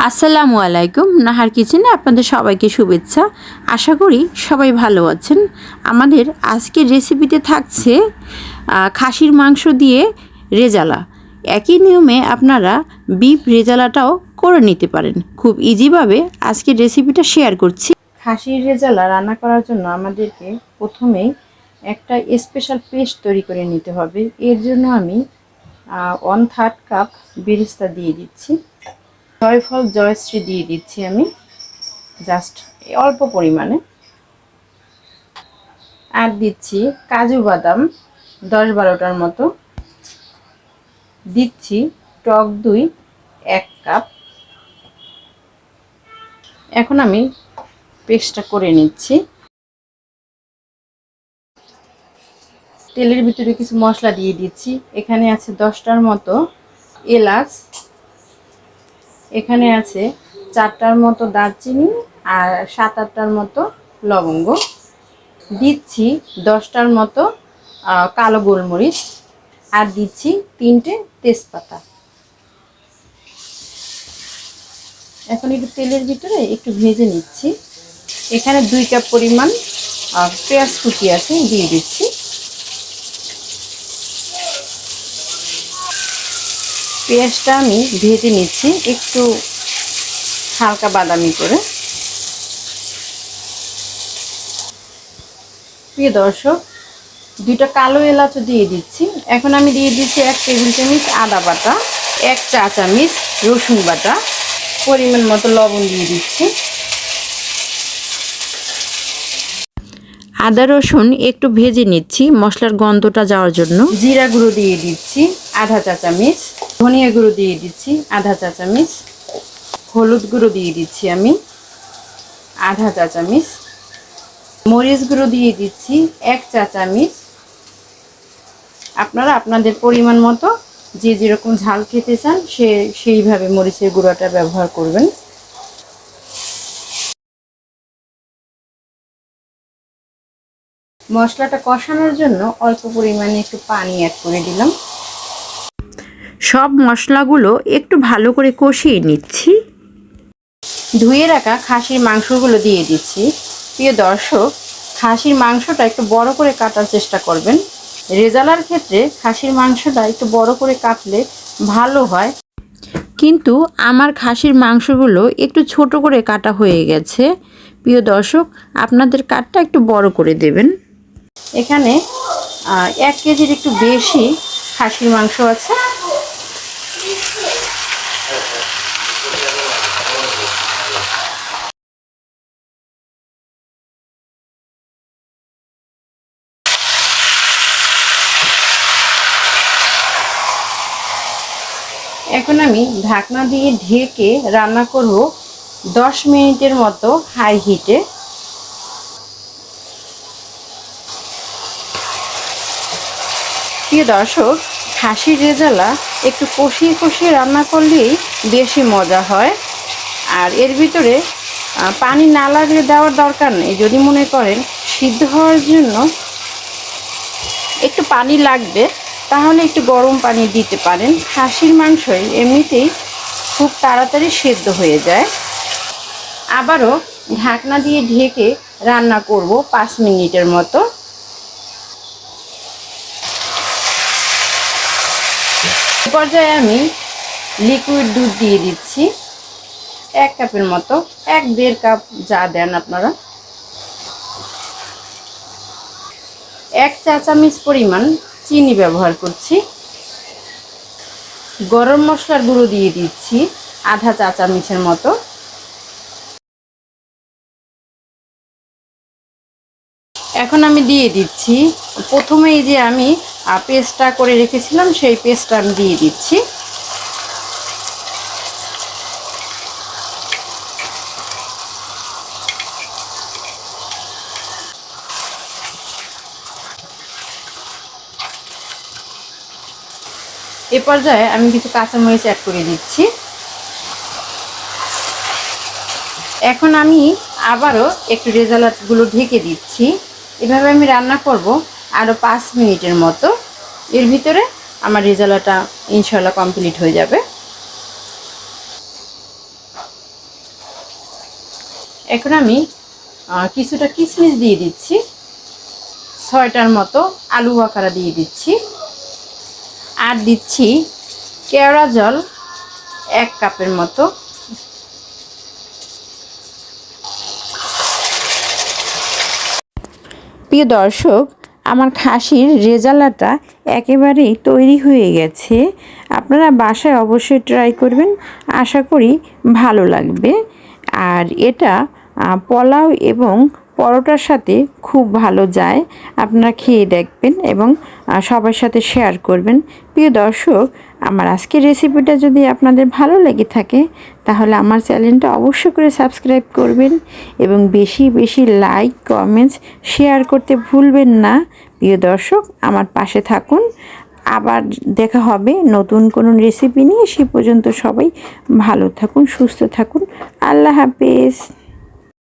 আসসালামু আলাইকুম। নাহার কিচেনে আপনাদের সবাইকে শুভেচ্ছা। আশা করি সবাই ভালো আছেন। আমাদের আজকের রেসিপিতে থাকছে খাসির মাংস দিয়ে রেজালা। একই নিয়মে আপনারা বিফ রেজালাটাও করে নিতে পারেন। খুব ইজিভাবে আজকের রেসিপিটা শেয়ার করছি। খাসির রেজালা রান্না করার জন্য আমাদেরকে প্রথমেই একটা স্পেশাল পেস্ট তৈরি করে নিতে হবে। এর জন্য আমি 1/3 কাপ বেরেস্তা দিয়ে দিচ্ছি। জয়ফল জয়শ্রী দিয়ে দিচ্ছি আমি জাস্ট অল্প পরিমাণে। আর দিচ্ছি কাজু বাদাম 10-12টার মতো। দিচ্ছি টক দই 1 কাপ। এখন আমি পেস্টটা করে নিচ্ছি। তেলের ভিতরে কিছু মশলা দিয়ে দিচ্ছি। এখানে আছে 10টার মতো এলাচ, এখানে আছে 4টার মতো দারচিনি আর 7-8টার মতো লবঙ্গ। দিচ্ছি 10টার মতো কালো গোলমরিচ আর দিচ্ছি 3টে তেজপাতা। এখন একটু তেলের ভিতরে একটু ভেজে নিচ্ছি। এখানে 2 কাপ পরিমাণ পেঁয়াজ কুচি আছে, দিয়ে দিচ্ছি। পেঁয়াজটা আমি ভেজে নিচ্ছি একটু হালকা বাদামি করে। প্রিয় দর্শক, 2টা কালো এলাচও দিয়ে দিচ্ছি। এখন আমি দিয়ে দিচ্ছি 1 টেবিল চামচ আদা বাটা, 1 চা চামচ রসুন বাটা, পরিমাণ মতো লবণ দিয়ে দিচ্ছি। আদা রসুন একটু ভেজে নিচ্ছি মশলার গন্ধটা যাওয়ার জন্য। জিরা গুঁড়ো দিয়ে দিচ্ছি আধা চা চামচ, ধনিয়া গুঁড়ো দিয়ে দিচ্ছি আধা চা চামচ, হলুদ গুঁড়ো দিয়ে দিচ্ছি আমি আধা চা চামচ, মরিচ গুঁড়ো দিয়ে দিচ্ছি 1 চা চামচ। আপনারা আপনাদের পরিমাণ মতো যে যেরকম ঝাল খেতে চান সেইভাবে মরিচের গুঁড়োটা ব্যবহার করবেন। মশলাটা কষানোর জন্য অল্প পরিমাণে একটু পানি অ্যাড করে দিলাম। সব মশলাগুলো একটু ভালো করে কষিয়ে নিচ্ছি। ধুয়ে রাখা খাসির মাংসগুলো দিয়ে দিচ্ছি। প্রিয় দর্শক, খাসির মাংসটা একটু বড় করে কাটার চেষ্টা করবেন। রেজালার ক্ষেত্রে খাসির মাংসটা একটু বড় করে কাটলে ভালো হয়, কিন্তু আমার খাসির মাংসগুলো একটু ছোট করে কাটা হয়ে গেছে। প্রিয় দর্শক, আপনাদের কাটটা একটু বড় করে দেবেন। এখানে 1 কেজির একটু বেশি খাসির মাংস আছে। এখন আমি ঢাকনা দিয়ে ঢেকে রান্না করব 10 মিনিটের মতো হাই হিটে। প্রিয় দর্শক, খাসির রেজালা একটু কষিয়ে কষিয়ে রান্না করলেই বেশি মজা হয়। আর এর ভিতরে পানি না লাগলে দেওয়ার দরকার নেই। যদি মনে করেন সিদ্ধ হওয়ার জন্য একটু পানি লাগবে, তাহলে একটু গরম পানি দিতে পারেন। খাসির মাংসই এমনিতেই খুব তাড়াতাড়ি সেদ্ধ হয়ে যায়। আবারও ঢাকনা দিয়ে ঢেকে রান্না করব 5 মিনিটের মতো। এই পর্যায়ে আমি লিকুইড দুধ দিয়ে দিচ্ছি 1 কাপের মতো, 1-1.5 কাপ যা দেন আপনারা। 1 চা চামচ পরিমাণ চিনি ব্যবহার করছি। গরম মশলার গুঁড়ো দিয়ে দিচ্ছি আধা চা চামচের মতো। এখন আমি দিয়ে দিচ্ছি প্রথমেই যে আমি পেস্টটা করে রেখেছিলাম সেই পেস্টটা আমি দিয়ে দিচ্ছি। এ পর্যায়ে আমি কিছু কাঁচামরিচ অ্যাড করে দিচ্ছি। এখন আমি আবারও একটু রেজালাগুলো ঢেকে দিচ্ছি। এভাবে আমি রান্না করব আরও 5 মিনিটের মতো। এর ভিতরে আমার রেজালাটা ইনশাল্লাহ কমপ্লিট হয়ে যাবে। এখন আমি কিছুটা কিশমিশ দিয়ে দিচ্ছি, 6টার মতো আলু বাখারা দিয়ে দিচ্ছি, আর দিচ্ছি কেওড়া জল 1 কাপের মতো। প্রিয় দর্শক, আমার খাসির রেজালাটা একেবারেই তৈরি হয়ে গেছে। আপনারা বাসায় অবশ্যই ট্রাই করবেন, আশা করি ভালো লাগবে। আর এটা পোলাও এবং পরোটার সাথে খুব ভালো যায়। আপনারা খেয়ে দেখবেন এবং সবার সাথে শেয়ার করবেন। প্রিয় দর্শক, আমার আজকের রেসিপিটা যদি আপনাদের ভালো লেগে থাকে তাহলে আমার চ্যানেলটা অবশ্যই করে সাবস্ক্রাইব করবেন এবং বেশি বেশি লাইক, কমেন্টস, শেয়ার করতে ভুলবেন না। প্রিয় দর্শক, আমার পাশে থাকুন। আবার দেখা হবে নতুন কোনো রেসিপি নিয়ে। সে পর্যন্ত সবাই ভালো থাকুন, সুস্থ থাকুন। আল্লাহ হাফেজ।